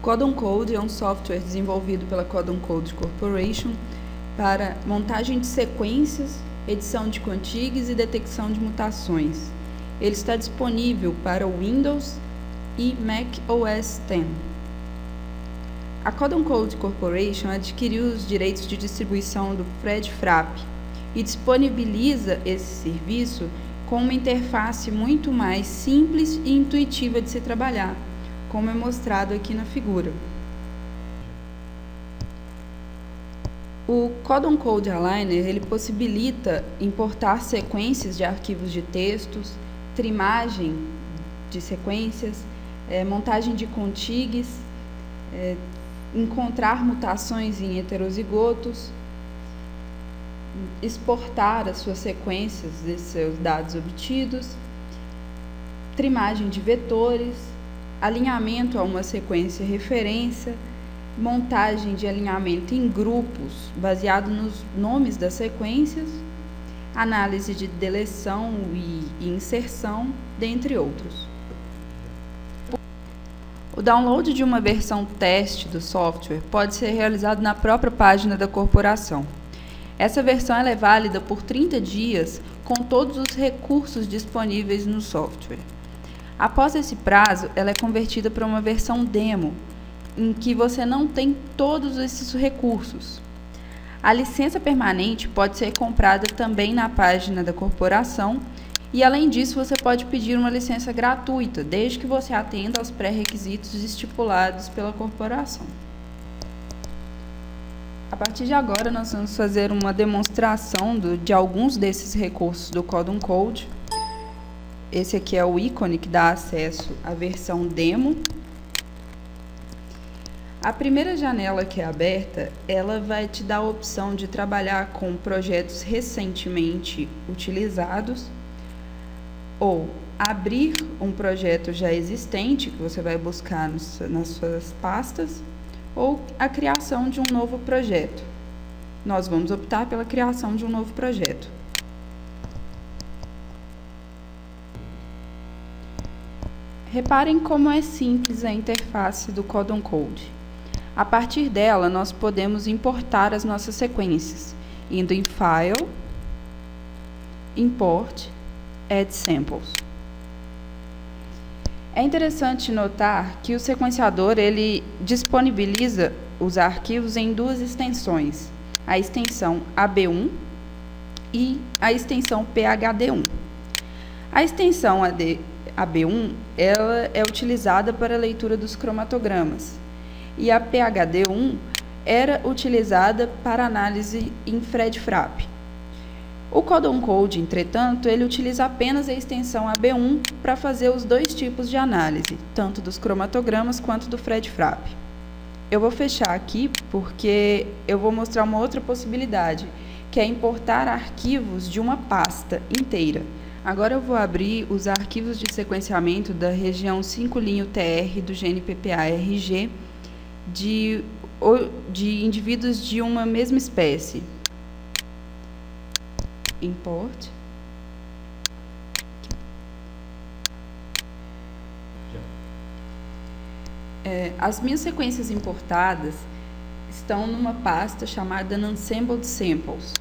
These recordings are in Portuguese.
Codon Code é um software desenvolvido pela Codon Code Corporation para montagem de sequências, edição de contigs e detecção de mutações. Ele está disponível para Windows e Mac OS X. A Codon Code Corporation adquiriu os direitos de distribuição do FredFrap e disponibiliza esse serviço com uma interface muito mais simples e intuitiva de se trabalhar, como é mostrado aqui na figura. O Codon Code Aligner ele possibilita importar sequências de arquivos de textos, trimagem de sequências, montagem de contigs, encontrar mutações em heterozigotos, exportar as suas sequências de seus dados obtidos, trimagem de vetores, alinhamento a uma sequência referência, montagem de alinhamento em grupos baseado nos nomes das sequências, análise de deleção e inserção, dentre outros. O download de uma versão teste do software pode ser realizado na própria página da corporação. Essa versão é válida por 30 dias com todos os recursos disponíveis no software. Após esse prazo, ela é convertida para uma versão demo, em que você não tem todos esses recursos. A licença permanente pode ser comprada também na página da corporação e, além disso, você pode pedir uma licença gratuita, desde que você atenda aos pré-requisitos estipulados pela corporação. A partir de agora, nós vamos fazer uma demonstração de alguns desses recursos do Codon Code. Esse aqui é o ícone que dá acesso à versão demo. A primeira janela que é aberta, ela vai te dar a opção de trabalhar com projetos recentemente utilizados ou abrir um projeto já existente, que você vai buscar nas suas pastas, ou a criação de um novo projeto. Nós vamos optar pela criação de um novo projeto. Reparem como é simples a interface do Codon Code. A partir dela, nós podemos importar as nossas sequências, indo em File, Import, Add Samples. É interessante notar que o sequenciador ele disponibiliza os arquivos em duas extensões, a extensão AB1 e a extensão PHD1. A extensão AB1 ela é utilizada para a leitura dos cromatogramas e a PHD1 era utilizada para análise em FredFrap. O Codon Code, entretanto, ele utiliza apenas a extensão AB1 para fazer os dois tipos de análise, tanto dos cromatogramas quanto do FredFrap. Eu vou fechar aqui porque eu v' mostrar uma outra possibilidade, que é importar arquivos de uma pasta inteira. Agora eu vou abrir os arquivos de sequenciamento da região 5' TR do GNPPA-RG de indivíduos de uma mesma espécie. Import. As minhas sequências importadas estão numa pasta chamada Unassembled Samples.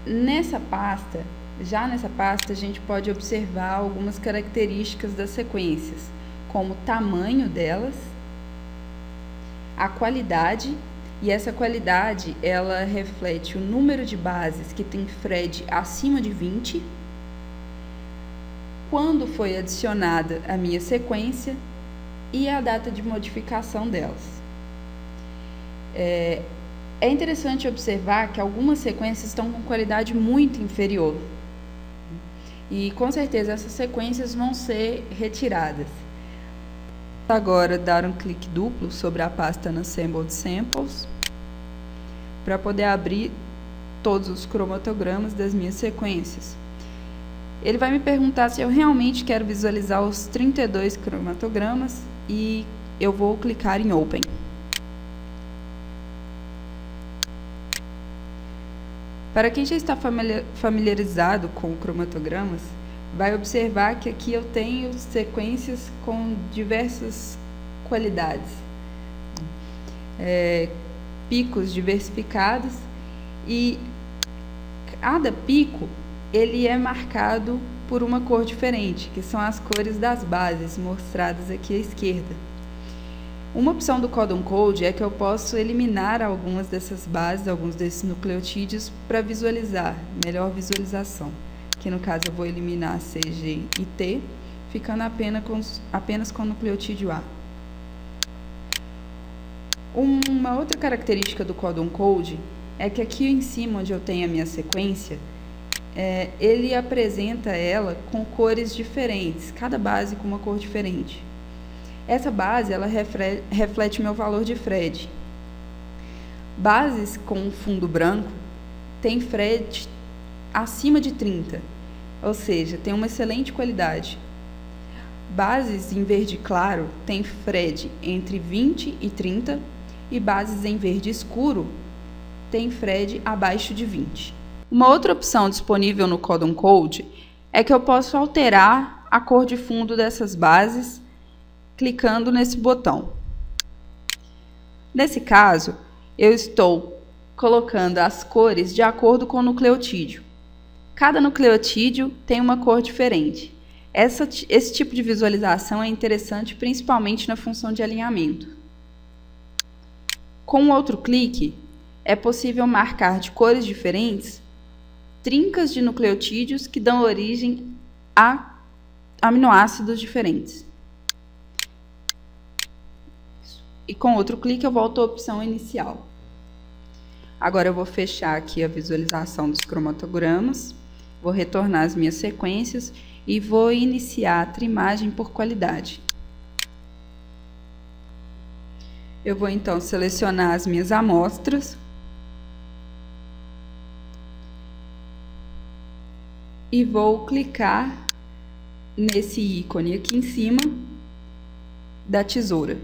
Nessa pasta, a gente pode observar algumas características das sequências, como o tamanho delas, a qualidade, e essa qualidade ela reflete o número de bases que tem Fred acima de 20, quando foi adicionada a minha sequência e a data de modificação delas. É interessante observar que algumas sequências estão com qualidade muito inferior e com certeza essas sequências vão ser retiradas. Agora dar um clique duplo sobre a pasta Unassembled Samples para poder abrir todos os cromatogramas das minhas sequências. Ele vai me perguntar se eu realmente quero visualizar os 32 cromatogramas e eu vou clicar em Open. Para quem já está familiarizado com cromatogramas, vai observar que aqui eu tenho sequências com diversas qualidades, picos diversificados, e cada pico ele é marcado por uma cor diferente, que são as cores das bases mostradas aqui à esquerda. Uma opção do Codon Code é que eu posso eliminar algumas dessas bases, alguns desses nucleotídeos, para visualizar, melhor visualização. Que no caso eu vou eliminar C, G e T, ficando apenas com o nucleotídeo A. Uma outra característica do Codon Code é que aqui em cima, onde eu tenho a minha sequência, ele apresenta ela com cores diferentes, cada base com uma cor diferente. Essa base ela reflete meu valor de Fred. Bases com fundo branco têm Fred acima de 30, ou seja, tem uma excelente qualidade. Bases em verde claro têm Fred entre 20 e 30, e bases em verde escuro têm Fred abaixo de 20. Uma outra opção disponível no Codon Code é que eu posso alterar a cor de fundo dessas bases clicando nesse botão. Nesse caso, eu estou colocando as cores de acordo com o nucleotídeo. Cada nucleotídeo tem uma cor diferente. Esse tipo de visualização é interessante principalmente na função de alinhamento. Com outro clique, é possível marcar de cores diferentes trincas de nucleotídeos que dão origem a aminoácidos diferentes. E com outro clique eu volto à opção inicial. Agora eu vou fechar aqui a visualização dos cromatogramas, vou retornar as minhas sequências e vou iniciar a trimagem por qualidade. Eu vou então selecionar as minhas amostras e vou clicar nesse ícone aqui em cima da tesoura.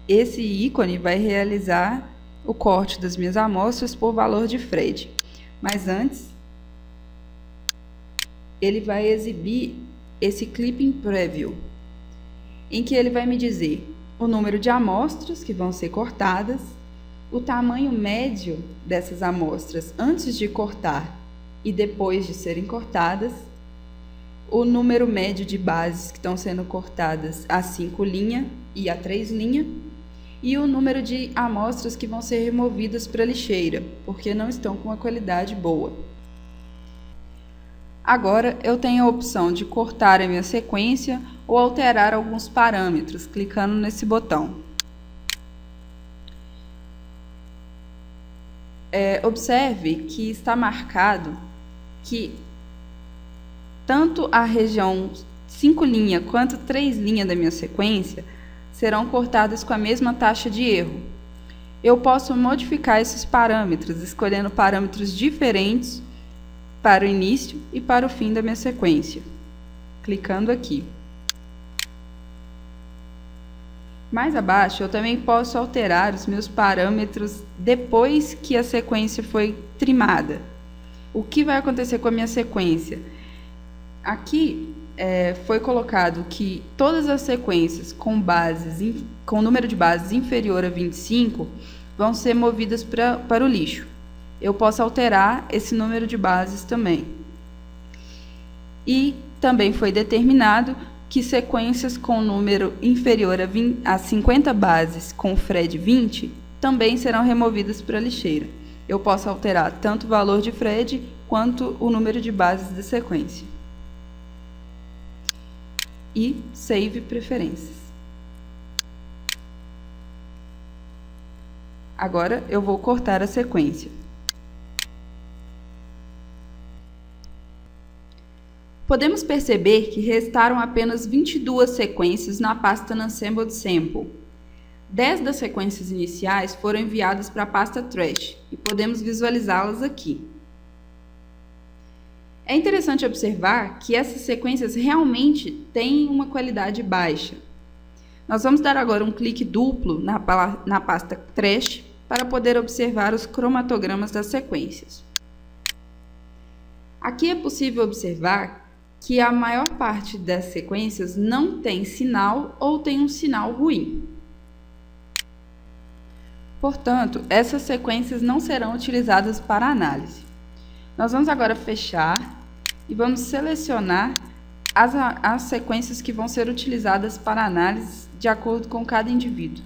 Esse ícone vai realizar o corte das minhas amostras por valor de Fred. Mas antes, ele vai exibir esse Clipping Preview, em que ele vai me dizer o número de amostras que vão ser cortadas, o tamanho médio dessas amostras antes de cortar e depois de serem cortadas, o número médio de bases que estão sendo cortadas a 5 linha e a 3 linha, e o número de amostras que vão ser removidas para a lixeira, porque não estão com uma qualidade boa. Agora eu tenho a opção de cortar a minha sequência ou alterar alguns parâmetros, clicando nesse botão. Observe que está marcado que tanto a região 5 linha quanto 3 linha da minha sequência serão cortadas com a mesma taxa de erro. Eu posso modificar esses parâmetros, escolhendo parâmetros diferentes para o início e para o fim da minha sequência, clicando aqui. Mais abaixo, eu também posso alterar os meus parâmetros depois que a sequência foi trimada. O que vai acontecer com a minha sequência? Aqui foi colocado que todas as sequências com número de bases inferior a 25 vão ser movidas para o lixo. Eu posso alterar esse número de bases também. E também foi determinado que sequências com número inferior a 50 bases com Fred 20 também serão removidas para a lixeira. Eu posso alterar tanto o valor de Fred quanto o número de bases da sequência. E Save Preferências. Agora eu vou cortar a sequência. Podemos perceber que restaram apenas 22 sequências na pasta Unassembled Sample. 10 das sequências iniciais foram enviadas para a pasta Trash e podemos visualizá-las aqui. É interessante observar que essas sequências realmente têm uma qualidade baixa. Nós vamos dar agora um clique duplo na pasta Trash para poder observar os cromatogramas das sequências. Aqui é possível observar que a maior parte das sequências não tem sinal ou tem um sinal ruim. Portanto, essas sequências não serão utilizadas para análise. Nós vamos agora fechar e vamos selecionar as sequências que vão ser utilizadas para análise de acordo com cada indivíduo.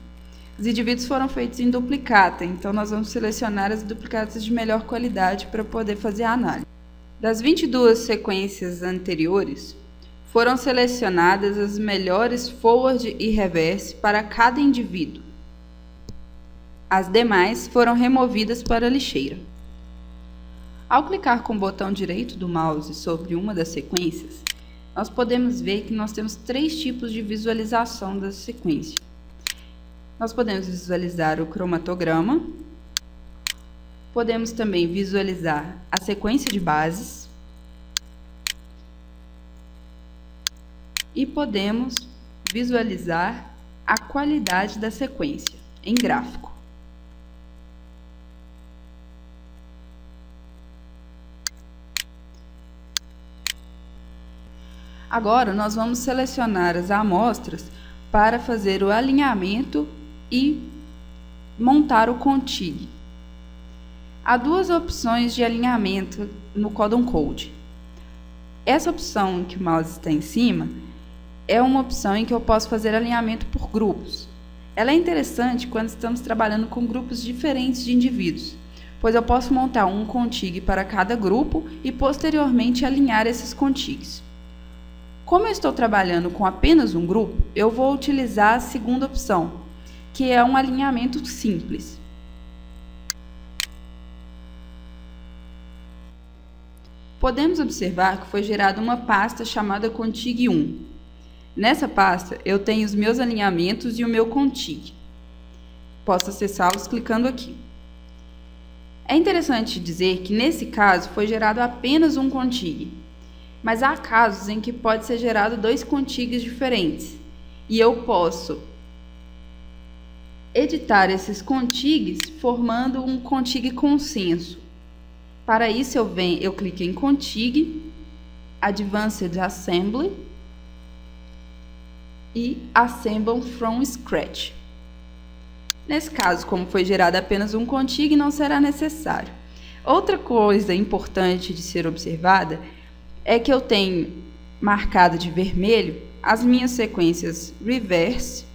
Os indivíduos foram feitos em duplicata, então nós vamos selecionar as duplicatas de melhor qualidade para poder fazer a análise. Das 22 sequências anteriores, foram selecionadas as melhores forward e reverse para cada indivíduo. As demais foram removidas para a lixeira. Ao clicar com o botão direito do mouse sobre uma das sequências, nós podemos ver que nós temos 3 tipos de visualização da sequência. Nós podemos visualizar o cromatograma, podemos também visualizar a sequência de bases e podemos visualizar a qualidade da sequência em gráfico. Agora, nós vamos selecionar as amostras para fazer o alinhamento e montar o contig. Há 2 opções de alinhamento no Codon Code. Essa opção que o mouse está em cima é uma opção em que eu posso fazer alinhamento por grupos. Ela é interessante quando estamos trabalhando com grupos diferentes de indivíduos, pois eu posso montar um contig para cada grupo e posteriormente alinhar esses contigs. Como eu estou trabalhando com apenas um grupo, eu vou utilizar a segunda opção, que é um alinhamento simples. Podemos observar que foi gerada uma pasta chamada contig1. Nessa pasta, eu tenho os meus alinhamentos e o meu contig. Posso acessá-los clicando aqui. É interessante dizer que, nesse caso, foi gerado apenas um contig. Mas há casos em que pode ser gerado 2 contigs diferentes. E eu posso editar esses contigs formando um contig consenso. Para isso eu clico em Contig, Advanced Assembly e Assemble from Scratch. Nesse caso, como foi gerado apenas um contig, não será necessário. Outra coisa importante de ser observada é que eu tenho marcado de vermelho as minhas sequências reverse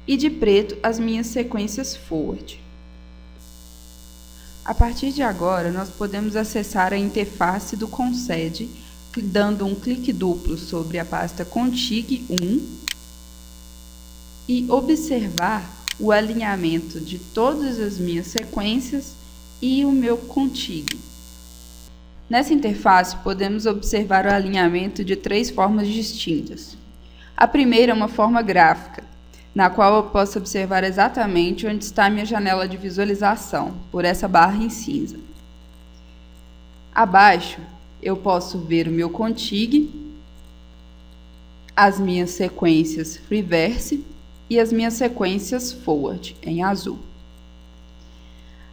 e de preto as minhas sequências forward. A partir de agora, nós podemos acessar a interface do CONSED, dando um clique duplo sobre a pasta contig1 e observar o alinhamento de todas as minhas sequências e o meu contig. Nessa interface, podemos observar o alinhamento de 3 formas distintas. A primeira é uma forma gráfica, na qual eu posso observar exatamente onde está a minha janela de visualização, por essa barra em cinza. Abaixo, eu posso ver o meu contig, as minhas sequências reverse e as minhas sequências forward, em azul.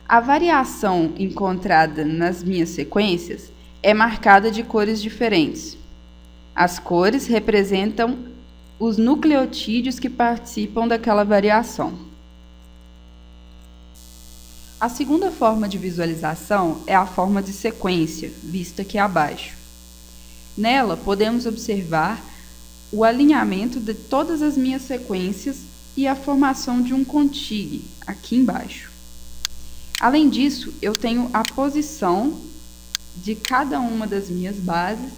A variação encontrada nas minhas sequências é marcada de cores diferentes. As cores representam os nucleotídeos que participam daquela variação. A segunda forma de visualização é a forma de sequência, vista aqui abaixo. Nela, podemos observar o alinhamento de todas as minhas sequências e a formação de um contig, aqui embaixo. Além disso, eu tenho a posição de cada uma das minhas bases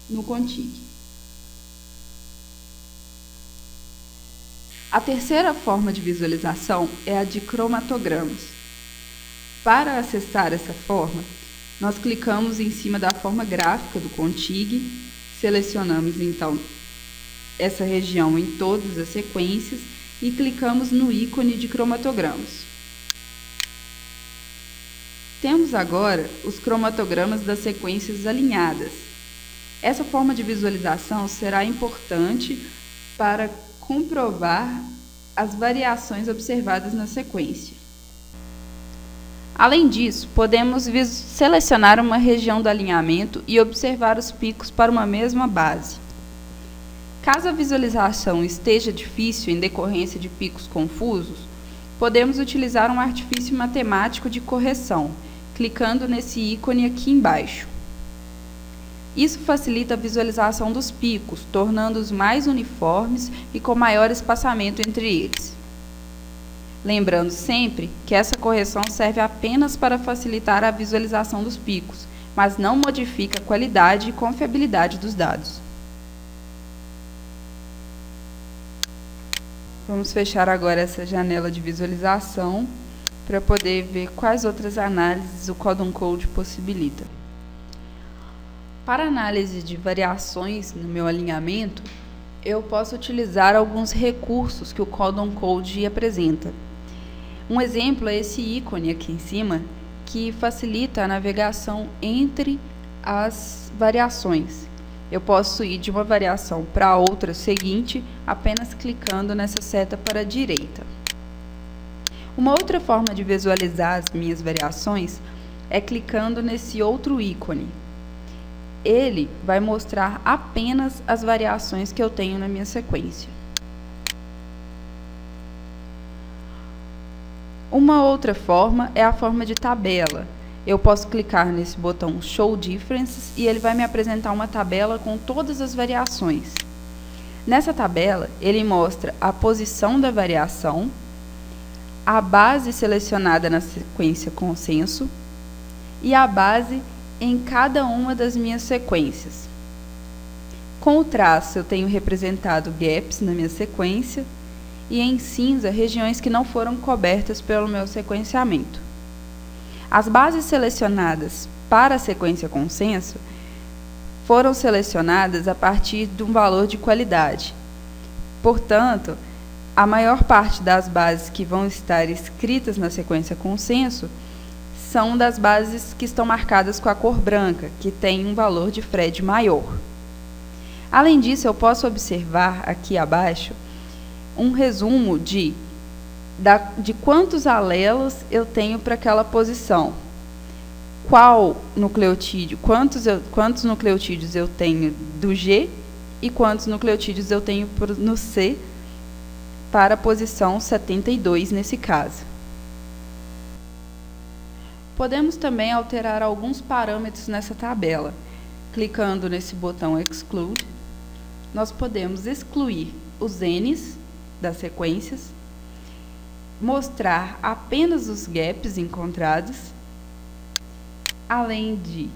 no contig. A terceira forma de visualização é a de cromatogramas. Para acessar essa forma, nós clicamos em cima da forma gráfica do contig, selecionamos então essa região em todas as sequências e clicamos no ícone de cromatogramas. Temos agora os cromatogramas das sequências alinhadas. Essa forma de visualização será importante para comprovar as variações observadas na sequência. Além disso, podemos selecionar uma região do alinhamento e observar os picos para uma mesma base. Caso a visualização esteja difícil em decorrência de picos confusos, podemos utilizar um artifício matemático de correção, clicando nesse ícone aqui embaixo. Isso facilita a visualização dos picos, tornando-os mais uniformes e com maior espaçamento entre eles. Lembrando sempre que essa correção serve apenas para facilitar a visualização dos picos, mas não modifica a qualidade e confiabilidade dos dados. Vamos fechar agora essa janela de visualização para poder ver quais outras análises o Codon Code possibilita. Para análise de variações no meu alinhamento, eu posso utilizar alguns recursos que o Codon Code apresenta. Um exemplo é esse ícone aqui em cima, que facilita a navegação entre as variações. Eu posso ir de uma variação para a outra seguinte, apenas clicando nessa seta para a direita. Uma outra forma de visualizar as minhas variações é clicando nesse outro ícone. Ele vai mostrar apenas as variações que eu tenho na minha sequência. Uma outra forma é a forma de tabela. Eu posso clicar nesse botão Show Differences e ele vai me apresentar uma tabela com todas as variações. Nessa tabela, ele mostra a posição da variação, a base selecionada na sequência consenso e a base em cada uma das minhas sequências. Com o traço, eu tenho representado gaps na minha sequência e em cinza, regiões que não foram cobertas pelo meu sequenciamento. As bases selecionadas para a sequência consenso foram selecionadas a partir de um valor de qualidade. Portanto, a maior parte das bases que vão estar escritas na sequência consenso são das bases que estão marcadas com a cor branca, que tem um valor de Phred maior. Além disso, eu posso observar aqui abaixo um resumo de quantos alelos eu tenho para aquela posição, qual nucleotídeo, quantos nucleotídeos eu tenho do G e quantos nucleotídeos eu tenho no C para a posição 72 nesse caso. Podemos também alterar alguns parâmetros nessa tabela. Clicando nesse botão Exclude, nós podemos excluir os N's das sequências, mostrar apenas os gaps encontrados, além de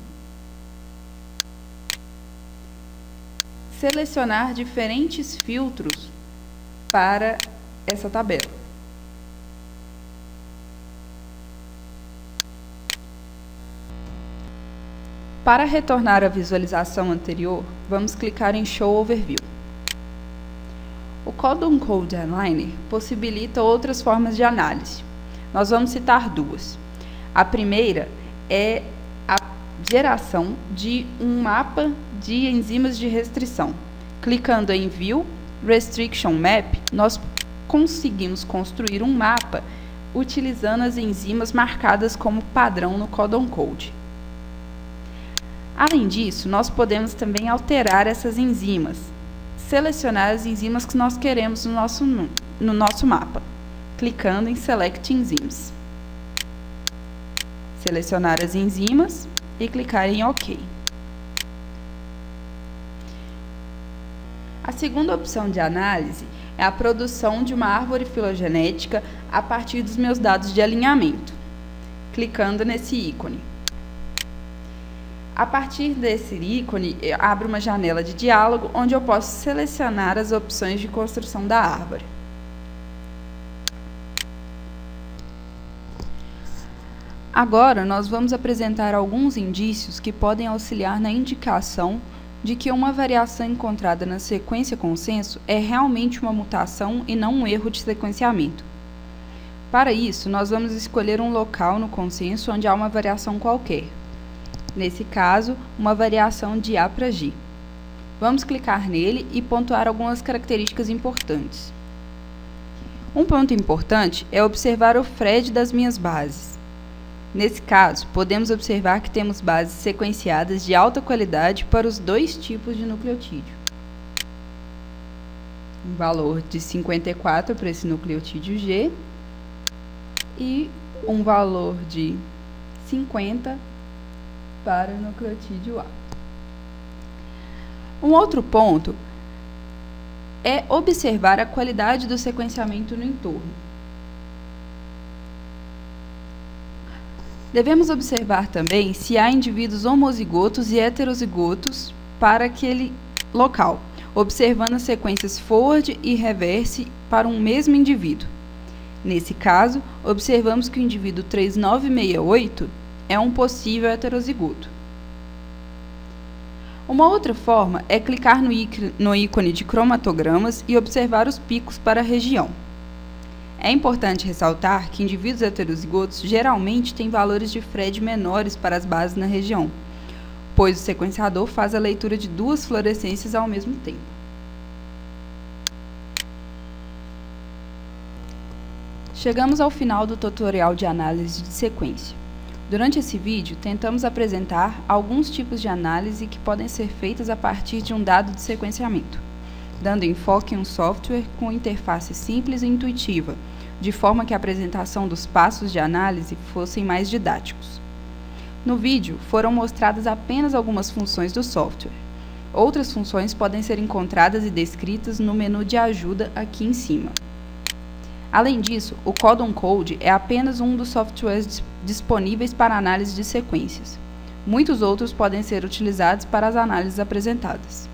selecionar diferentes filtros para essa tabela. Para retornar à visualização anterior, vamos clicar em Show Overview. O Codon Code Aligner possibilita outras formas de análise. Nós vamos citar duas. A primeira é a geração de um mapa de enzimas de restrição. Clicando em View Restriction Map, nós conseguimos construir um mapa utilizando as enzimas marcadas como padrão no Codon Code. Além disso, nós podemos também alterar essas enzimas, selecionar as enzimas que nós queremos no nosso mapa, clicando em Select Enzymes. Selecionar as enzimas e clicar em OK. A segunda opção de análise é a produção de uma árvore filogenética a partir dos meus dados de alinhamento, clicando nesse ícone. A partir desse ícone, abre uma janela de diálogo onde eu posso selecionar as opções de construção da árvore. Agora, nós vamos apresentar alguns indícios que podem auxiliar na indicação de que uma variação encontrada na sequência consenso é realmente uma mutação e não um erro de sequenciamento. Para isso, nós vamos escolher um local no consenso onde há uma variação qualquer. Nesse caso, uma variação de A para G. Vamos clicar nele e pontuar algumas características importantes. Um ponto importante é observar o Phred das minhas bases. Nesse caso, podemos observar que temos bases sequenciadas de alta qualidade para os dois tipos de nucleotídeo. Um valor de 54 para esse nucleotídeo G e um valor de 50 para o nucleotídeo A. Um outro ponto é observar a qualidade do sequenciamento no entorno. Devemos observar também se há indivíduos homozigotos e heterozigotos para aquele local, observando as sequências forward e reverse para um mesmo indivíduo. Nesse caso, observamos que o indivíduo 3968 é um possível heterozigoto. Uma outra forma é clicar no ícone de cromatogramas e observar os picos para a região. É importante ressaltar que indivíduos heterozigotos geralmente têm valores de Fred menores para as bases na região, pois o sequenciador faz a leitura de duas fluorescências ao mesmo tempo. Chegamos ao final do tutorial de análise de sequência. Durante esse vídeo, tentamos apresentar alguns tipos de análise que podem ser feitas a partir de um dado de sequenciamento, dando enfoque em um software com interface simples e intuitiva, de forma que a apresentação dos passos de análise fossem mais didáticos. No vídeo, foram mostradas apenas algumas funções do software. Outras funções podem ser encontradas e descritas no menu de ajuda aqui em cima. Além disso, o Codon Code é apenas um dos softwares disponíveis para análise de sequências. Muitos outros podem ser utilizados para as análises apresentadas.